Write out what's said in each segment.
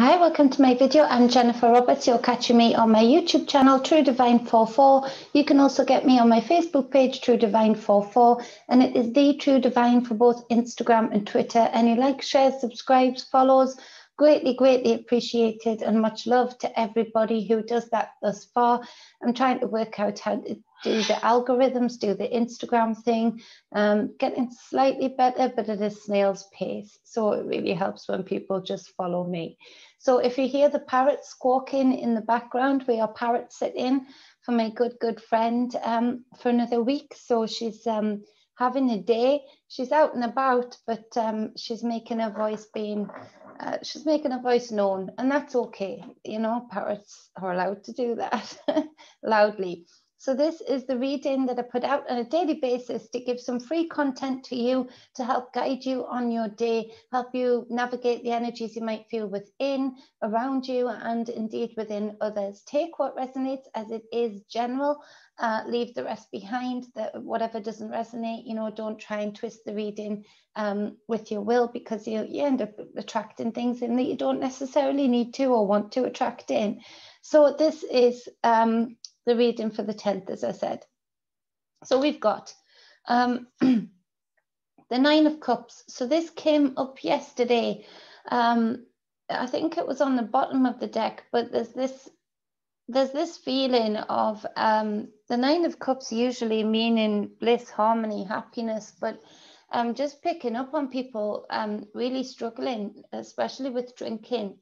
Hi, welcome to my video. I'm Jennifer Roberts. You're catching me on my YouTube channel, True Divine 44. You can also get me on my Facebook page, True Divine 44, and it is the True Divine for both Instagram and Twitter. Any likes, shares, subscribes, follows, greatly appreciated, and much love to everybody who does that thus far. I'm trying to work out how to do the algorithms, do the Instagram thing, getting slightly better, but at a snail's pace. So it really helps when people just follow me. So if you hear the parrot squawking in the background, we are parrot sitting for my good friend for another week. So she's having a day. She's out and about, but she's making her voice known, and that's okay. You know, parrots are allowed to do that loudly. So this is the reading that I put out on a daily basis to give some free content to you to help guide you on your day, help you navigate the energies you might feel within, around you, and indeed within others. Take what resonates as it is general, leave the rest behind. Whatever doesn't resonate, you know, don't try and twist the reading with your will, because you end up attracting things in that you don't necessarily need to or want to attract in. So this is the reading for the 10th, as I said. So we've got the 9 of Cups. So this came up yesterday. I think it was on the bottom of the deck, but there's this feeling of the 9 of Cups usually meaning bliss, harmony, happiness, but just picking up on people really struggling, especially with drinking.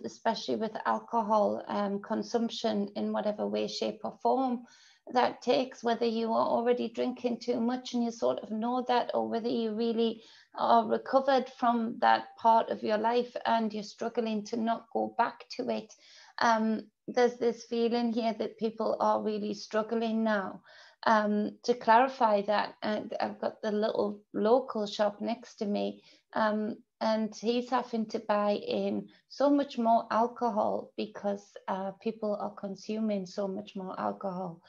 Especially with alcohol consumption in whatever way, shape or form that takes, whether you are already drinking too much and you sort of know that, or whether you really are recovered from that part of your life and you're struggling to not go back to it. There's this feeling here that people are really struggling now. To clarify that, I've got the little local shop next to me, and he's having to buy in so much more alcohol because people are consuming so much more alcohol.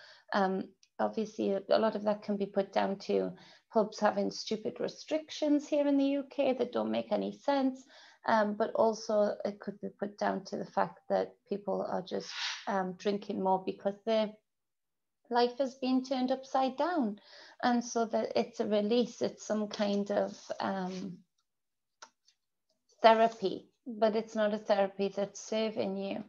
Obviously, a lot of that can be put down to pubs having stupid restrictions here in the UK that don't make any sense. But also it could be put down to the fact that people are just drinking more because their life has been turned upside down. And so that it's a release, it's some kind of therapy, but it's not a therapy that's serving you.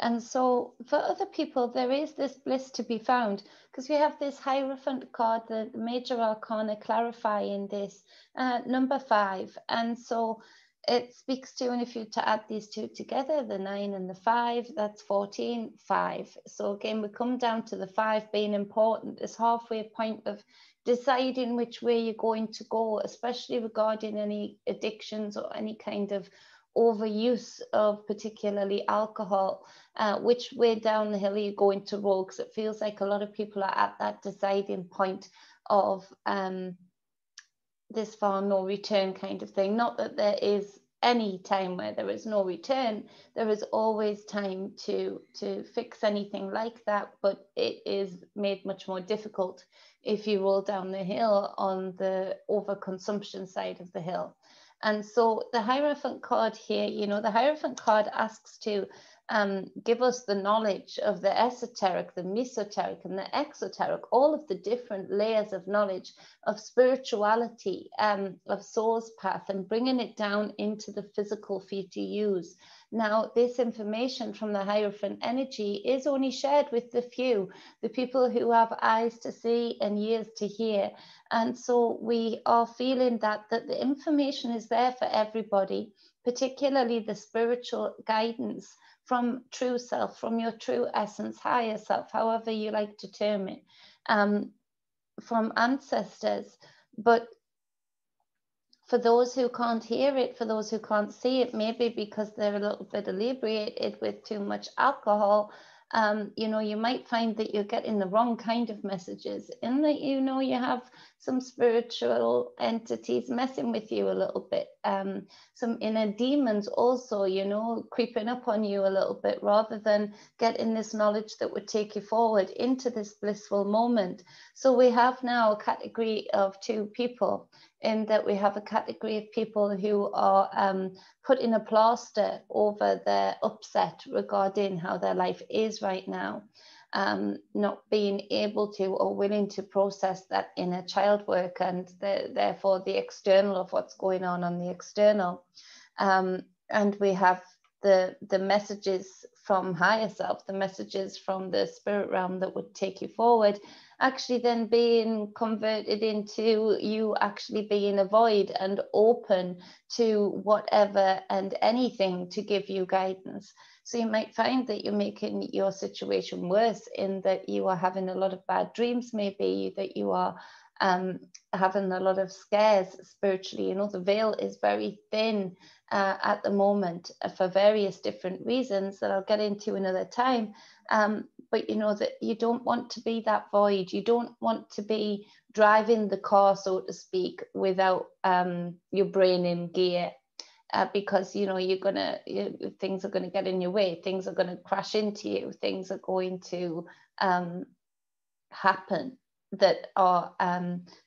And so for other people, there is this bliss to be found, because we have this Hierophant card, the major arcana clarifying this, number 5. And so it speaks to, and if you to add these two together, the 9 and the 5, that's 14, 5. So again, we come down to the 5 being important, this halfway point of deciding which way you're going to go, especially regarding any addictions or any kind of overuse of particularly alcohol. Which way down the hill are you going to roll? Because it feels like a lot of people are at that deciding point of this far no return kind of thing. Not that there is any time where there is no return, there is always time to fix anything like that, but it is made much more difficult if you roll down the hill on the overconsumption side of the hill. And so the Hierophant card here, you know, the Hierophant card asks to give us the knowledge of the esoteric, the mesoteric, and the exoteric, all of the different layers of knowledge, of spirituality, of soul's path, and bringing it down into the physical for you to use. Now, this information from the Hierophant energy is only shared with the few, the people who have eyes to see and ears to hear. And so we are feeling that the information is there for everybody, particularly the spiritual guidance from true self, from your true essence, higher self, however you like to term it, from ancestors. But for those who can't hear it, for those who can't see it, maybe because they're a little bit inebriated with too much alcohol, you know, you might find that you're getting the wrong kind of messages, in that, you know, you have some spiritual entities messing with you a little bit. some inner demons also, you know, creeping up on you a little bit, rather than getting this knowledge that would take you forward into this blissful moment. So we have now a category of two people, in that we have a category of people who are putting a plaster over their upset regarding how their life is right now, not being able to or willing to process that inner child work, and therefore the external of what's going on the external. And we have the messages from higher self, the messages from the spirit realm that would take you forward, actually then being converted into you actually being a void and open to whatever and anything to give you guidance. So you might find that you're making your situation worse, in that you are having a lot of bad dreams, maybe that you are having a lot of scares spiritually. You know, the veil is very thin at the moment for various different reasons that I'll get into another time. But you know that you don't want to be that void. You don't want to be driving the car, so to speak, without your brain in gear. Because you know things are going to get in your way, things are going to crash into you, things are going to happen that are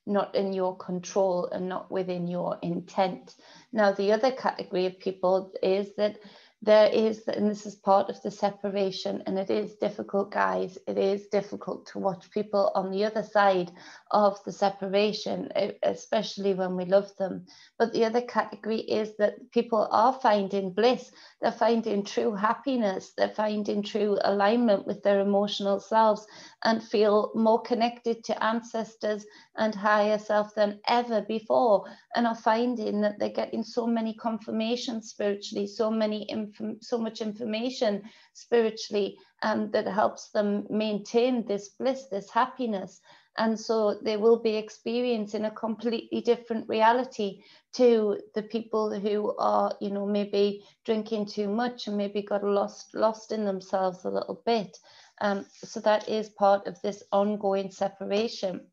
not in your control and not within your intent. Now, the other category of people is that there is, and this is part of the separation, and it is difficult, guys. It is difficult to watch people on the other side of the separation, especially when we love them. But the other category is that people are finding bliss. They're finding true happiness. They're finding true alignment with their emotional selves, and feel more connected to ancestors and higher self than ever before, and are finding that they're getting so many confirmations spiritually, so much information spiritually, that helps them maintain this bliss, this happiness. And so they will be experiencing a completely different reality to the people who are, you know, maybe drinking too much and maybe got lost in themselves a little bit. So that is part of this ongoing separation.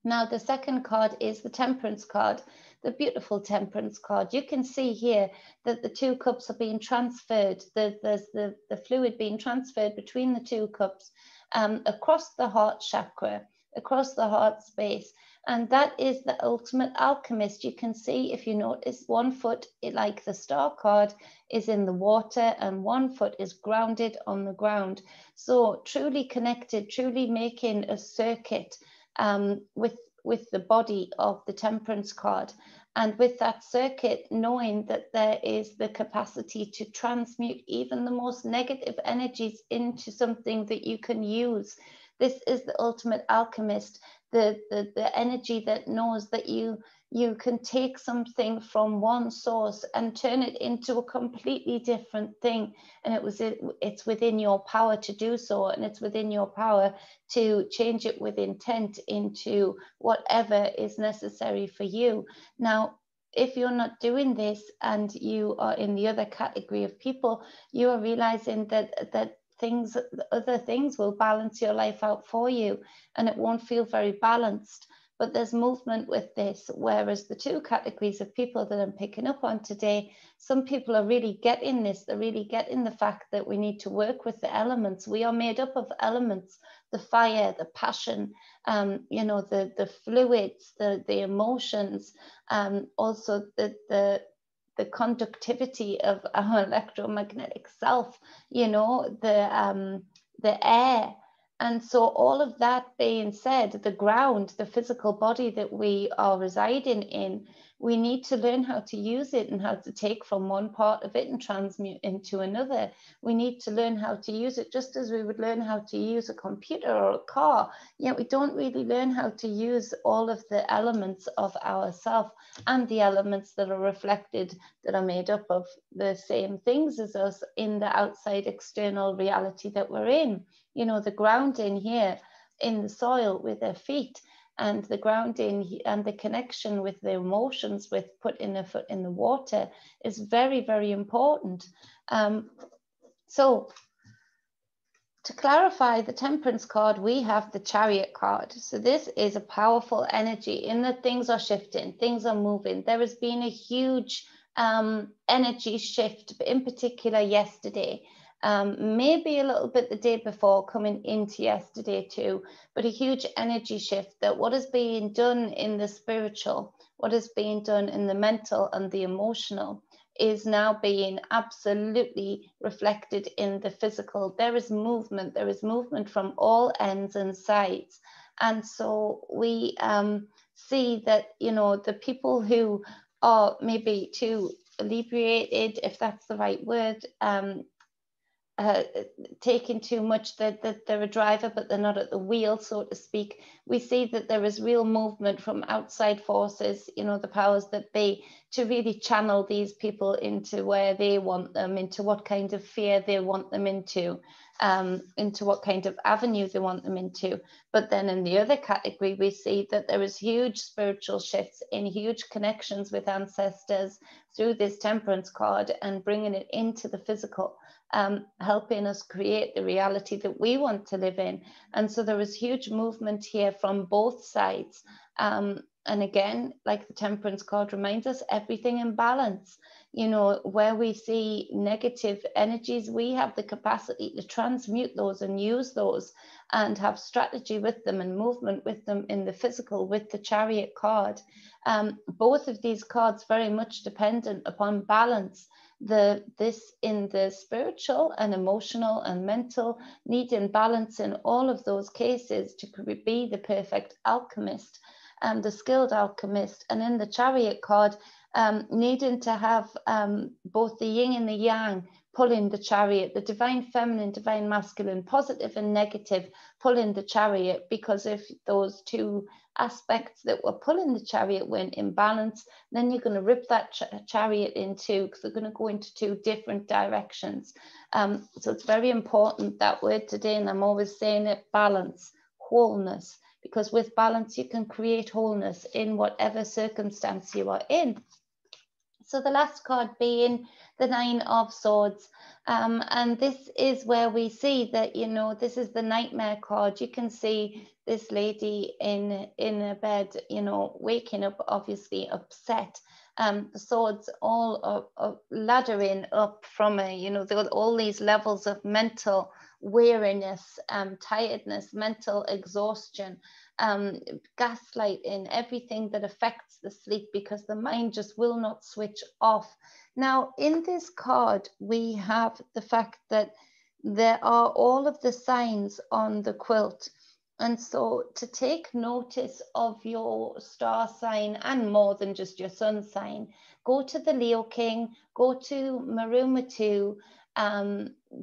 Now, the second card is the Temperance card, the beautiful Temperance card. You can see here that the two cups are being transferred. There's the fluid being transferred between the two cups across the heart chakra, across the heart space. And that is the ultimate alchemist. You can see, if you notice, one foot, like the star card, is in the water, and one foot is grounded on the ground. So truly connected, truly making a circuit with the body of the Temperance card. And with that circuit, knowing that there is the capacity to transmute even the most negative energies into something that you can use. This is the ultimate alchemist, the energy that knows that you can take something from one source and turn it into a completely different thing. And it's within your power to do so, and it's within your power to change it with intent into whatever is necessary for you. Now, if you're not doing this and you are in the other category of people, you are realizing that other things will balance your life out for you, and it won't feel very balanced. But there's movement with this, whereas the two categories of people that I'm picking up on today, some people are really getting this. They're really getting the fact that we need to work with the elements. We are made up of elements: the fire, the passion, you know, the fluids, the emotions, also the conductivity of our electromagnetic self, you know, the air. And so all of that being said, the ground, the physical body that we are residing in, we need to learn how to use it and how to take from one part of it and transmute into another. We need to learn how to use it just as we would learn how to use a computer or a car. Yet we don't really learn how to use all of the elements of ourself and the elements that are reflected, that are made up of the same things as us in the outside external reality that we're in. You know, the grounding here in the soil with their feet, and the grounding and the connection with the emotions with putting a foot in the water is very, very important. So To clarify the temperance card, we have the chariot card. So this is a powerful energy in that things are shifting, things are moving. There has been a huge energy shift, in particular yesterday. Maybe a little bit the day before, coming into yesterday too, but a huge energy shift, that what is being done in the spiritual, what is being done in the mental and the emotional, is now being absolutely reflected in the physical. There is movement from all ends and sides. And so we see that, you know, the people who are maybe too inebriated, if that's the right word, taking too much, that they're a driver but they're not at the wheel, so to speak. We see that there is real movement from outside forces, you know, the powers that be, to really channel these people into where they want them, into what kind of fear they want them into what kind of avenue they want them into. But then in the other category, we see that there is huge spiritual shifts in huge connections with ancestors through this temperance card and bringing it into the physical. Helping us create the reality that we want to live in. And so there is huge movement here from both sides. And again, like the temperance card reminds us, everything in balance. You know, where we see negative energies, we have the capacity to transmute those and use those and have strategy with them and movement with them in the physical with the chariot card. Both of these cards very much dependent upon balance. This in the spiritual and emotional and mental, needing balance in all of those cases to be the perfect alchemist, the skilled alchemist. And in the chariot card, needing to have both the yin and the yang pulling the chariot, the divine feminine, divine masculine, positive and negative pulling the chariot, because if those two aspects that were pulling the chariot weren't in balance, then you're going to rip that chariot in two, because they're going to go into two different directions. So it's very important, that word today, and I'm always saying it, balance, wholeness, because with balance you can create wholeness in whatever circumstance you are in. So the last card being the Nine of Swords. And this is where we see that, you know, this is the nightmare card. You can see this lady in a bed, you know, waking up, obviously upset. The swords all are laddering up from a, you know, all these levels of mental weariness, tiredness, mental exhaustion, gaslighting, everything that affects the sleep, because the mind just will not switch off. Now, in this card, we have the fact that there are all of the signs on the quilt. And so to take notice of your star sign, and more than just your sun sign, go to the Leo King, go to Maruma 2,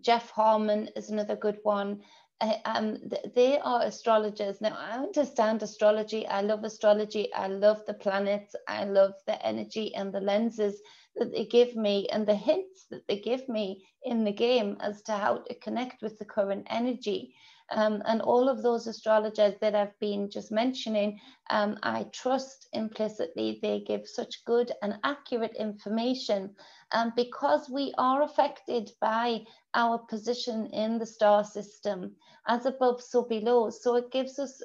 Jeff Harmon is another good one. They are astrologers. Now, I understand astrology. I love astrology. I love the planets. I love the energy and the lenses that they give me and the hints that they give me in the game as to how to connect with the current energy. And all of those astrologers that I've been just mentioning, I trust implicitly. They give such good and accurate information, because we are affected by our position in the star system, as above, so below. So it gives us,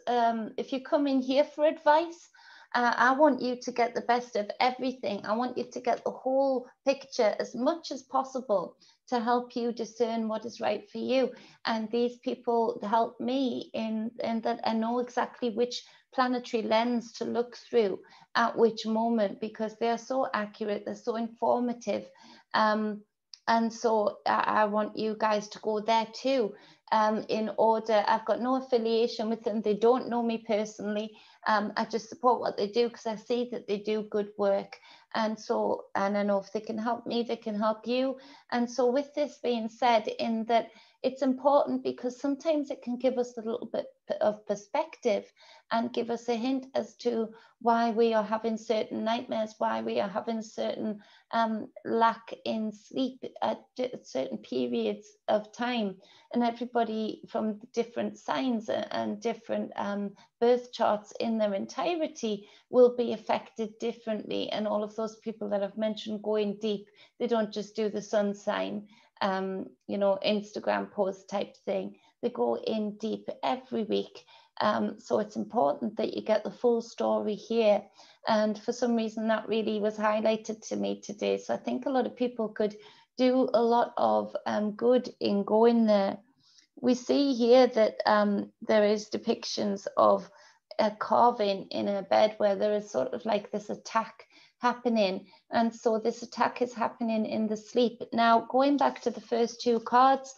if you come in here for advice, I want you to get the best of everything. I want you to get the whole picture as much as possible to help you discern what is right for you. And these people help me in that I know exactly which planetary lens to look through at which moment, because they're so accurate, they're so informative. And so I want you guys to go there too. In order, I've got no affiliation with them. They don't know me personally. I just support what they do because I see that they do good work. And so, and I know if they can help me, they can help you. And so with this being said, in that it's important, because sometimes it can give us a little bit of perspective and give us a hint as to why we are having certain nightmares, why we are having certain lack in sleep at certain periods of time. And everybody from different signs and different birth charts in their entirety will be affected differently. And all of those people that I've mentioned going deep, they don't just do the sun sign. you know, Instagram post type thing. They go in deep every week. So it's important that you get the full story here. And for some reason that really was highlighted to me today. So I think a lot of people could do a lot of good in going there. We see here that there is depictions of a carving in a bed where there is sort of like this attack happening. And so this attack is happening in the sleep. Now, going back to the first two cards,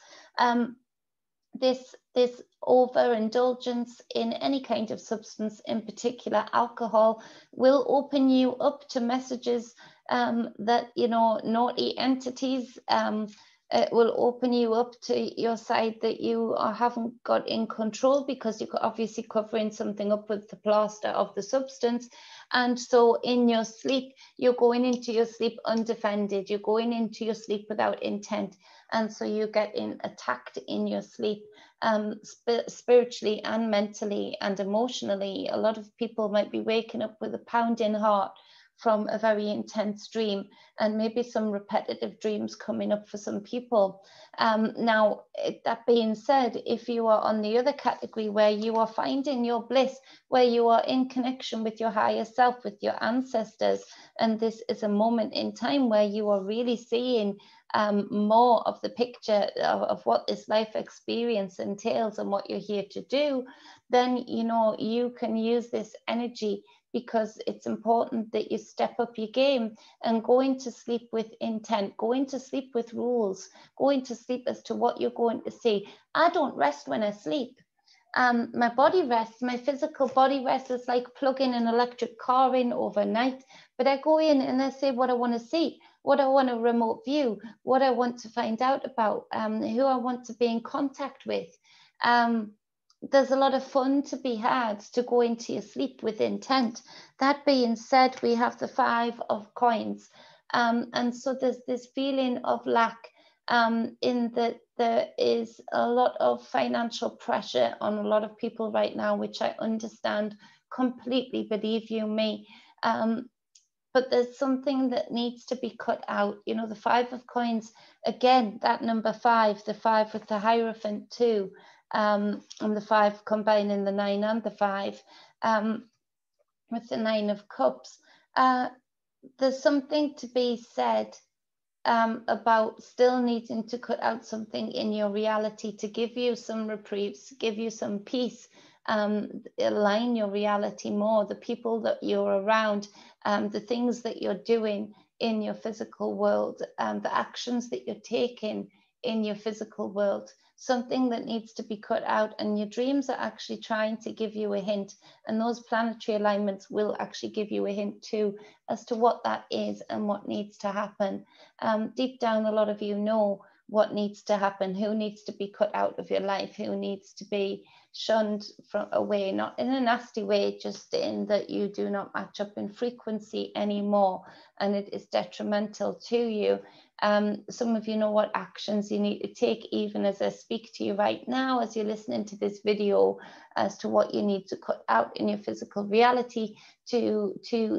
this overindulgence in any kind of substance, in particular alcohol, will open you up to messages that, you know, naughty entities. It will open you up to your side that you haven't got in control, because you're obviously covering something up with the plaster of the substance. And so in your sleep, you're going into your sleep undefended. You're going into your sleep without intent. And so you're getting attacked in your sleep, spiritually and mentally and emotionally. A lot of people might be waking up with a pounding heart from a very intense dream, and maybe some repetitive dreams coming up for some people. Now, that being said, if you are on the other category where you are finding your bliss, where you are in connection with your higher self, with your ancestors, and this is a moment in time where you are really seeing more of the picture of what this life experience entails and what you're here to do, then, you know, you can use this energy, because it's important that you step up your game and go into sleep with intent, go into sleep with rules, go into sleep as to what you're going to see. I don't rest when I sleep. My body rests, my physical body rests. Is like plugging an electric car in overnight, but I go in and I say what I want to see, what I want to remote view, what I want to find out about, who I want to be in contact with. There's a lot of fun to be had to go into your sleep with intent. That being said, we have the 5 of coins. And so there's this feeling of lack, in that there is a lot of financial pressure on a lot of people right now, which I understand completely, believe you me. But there's something that needs to be cut out. You know, the 5 of coins, again, that number 5, the 5 with the Hierophant too, and the 5 combining the 9 and the 5, with the 9 of Cups. There's something to be said about still needing to cut out something in your reality to give you some reprieves, give you some peace, align your reality more, the people that you're around, the things that you're doing in your physical world, the actions that you're taking in your physical world. Something that needs to be cut out, and your dreams are actually trying to give you a hint, and those planetary alignments will actually give you a hint too as to what that is and what needs to happen. Deep down, a lot of you know what needs to happen, who needs to be cut out of your life, who needs to be shunned from away, not in a nasty way, just in that you do not match up in frequency anymore, and it is detrimental to you. Some of you know what actions you need to take, even as I speak to you right now, as you're listening to this video, as to what you need to cut out in your physical reality to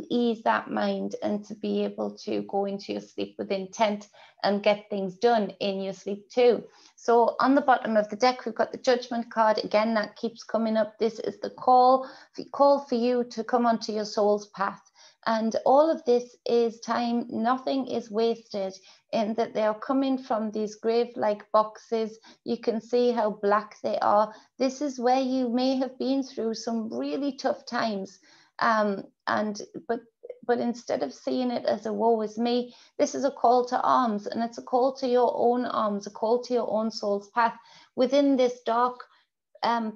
ease that mind and to be able to go into your sleep with intent and get things done in your sleep too. So on the bottom of the deck, we've got the Judgment card. Again, that keeps coming up. This is the call for you to come onto your soul's path. And all of this is time. Nothing is wasted, in that they are coming from these grave-like boxes. You can see how black they are. This is where you may have been through some really tough times. But instead of seeing it as a woe is me, this is a call to arms, and it's a call to your own arms, a call to your own soul's path. Within this dark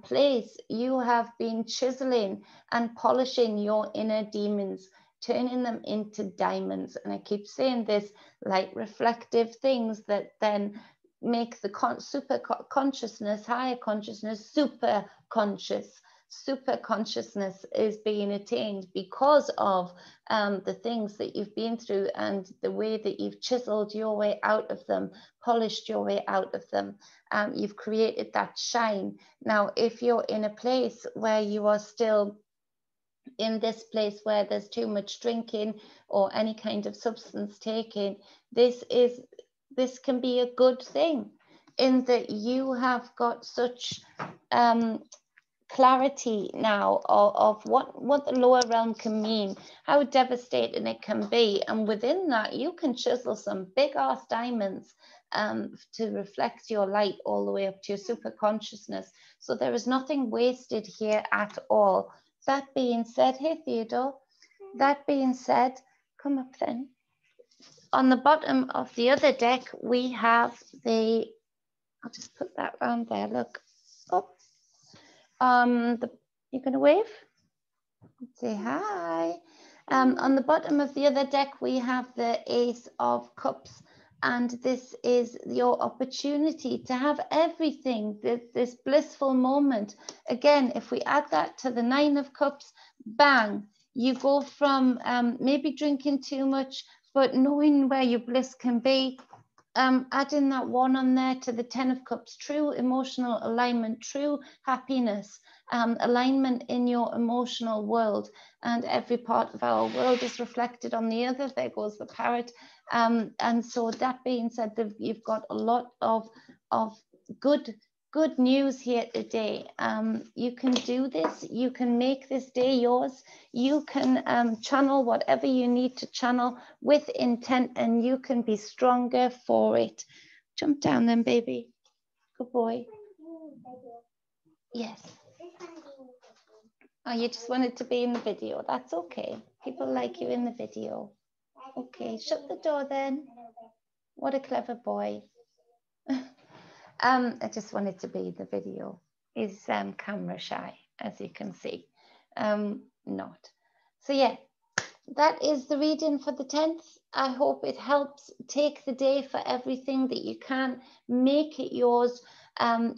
place, you have been chiseling and polishing your inner demons, turning them into diamonds. And I keep saying this, like reflective things that then make the super consciousness, higher consciousness, super conscious. Super consciousness is being attained because of the things that you've been through and the way that you've chiseled your way out of them, polished your way out of them. You've created that shine. Now, if you're in a place where you are still in this place where there's too much drinking or any kind of substance taking, this is this can be a good thing, in that you have got such clarity now of what the lower realm can mean, how devastating it can be, and within that you can chisel some big ass diamonds to reflect your light all the way up to your super consciousness. So there is nothing wasted here at all. That being said, hey Theodore, that being said, come up then. On the bottom of the other deck we have the, I'll just put that round there, look up. You're gonna wave? Say hi. On the bottom of the other deck, we have the Ace of Cups, and this is your opportunity to have everything, this blissful moment. Again, if we add that to the Nine of Cups, bang, you go from maybe drinking too much, but knowing where your bliss can be. Adding that one on there to the Ten of Cups, true emotional alignment, true happiness, alignment in your emotional world, and every part of our world is reflected on the other. There goes the parrot. And so that being said, you've got a lot of good news here today. You can do this. You can make this day yours. You can channel whatever you need to channel with intent, and you can be stronger for it. Jump down then, baby. Good boy. Yes. Oh, you just wanted to be in the video. That's okay. People like you in the video. Okay, shut the door then. What a clever boy. I just wanted to be in the video. He's camera shy, as you can see. Not. So yeah, that is the reading for the 10th. I hope it helps. Take the day for everything that you can. Make it yours.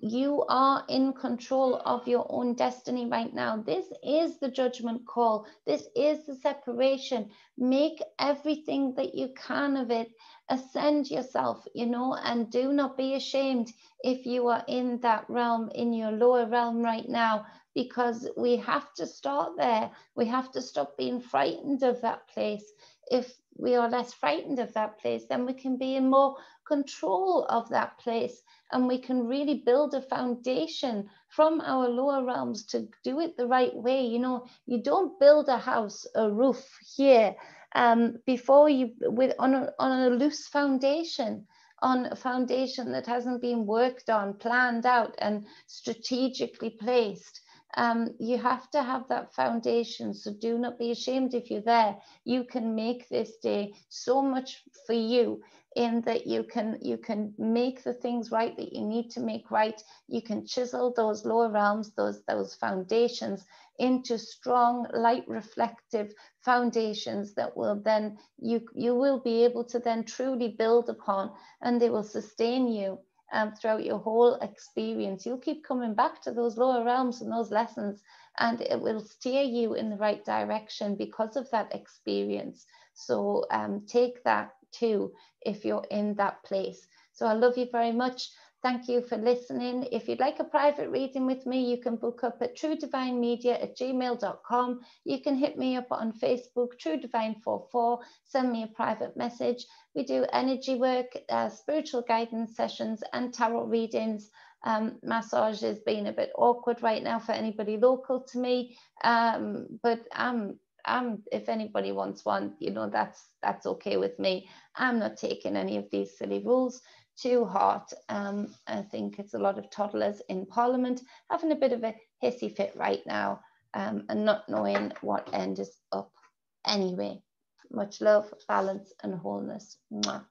You are in control of your own destiny right now. This is the judgment call. This is the separation. Make everything that you can of it. Ascend yourself, you know, and do not be ashamed if you are in that realm, in your lower realm right now, because we have to start there. We have to stop being frightened of that place. If we are less frightened of that place, then we can be in more control of that place, and we can really build a foundation from our lower realms to do it the right way. You know, you don't build a house, a roof here before you on a loose foundation, on a foundation that hasn't been worked on, planned out, and strategically placed. You have to have that foundation. So do not be ashamed if you're there. You can make this day so much for you, in that you can make the things right that you need to make right. You can chisel those lower realms, those foundations, into strong, light reflective foundations that will then you will be able to then truly build upon, and they will sustain you throughout your whole experience. You'll keep coming back to those lower realms and those lessons, and it will steer you in the right direction because of that experience. So take that too if you're in that place. So I love you very much. Thank you for listening. If you'd like a private reading with me, you can book up at truedivinemedia@gmail.com. You can hit me up on Facebook, TrueDivine44, send me a private message. We do energy work, spiritual guidance sessions, and tarot readings. Massage has been a bit awkward right now for anybody local to me, but if anybody wants one, you know, that's okay with me. I'm not taking any of these silly rules to heart. I think it's a lot of toddlers in Parliament having a bit of a hissy fit right now, and not knowing what end is up. Anyway, much love, balance, and wholeness. Mwah.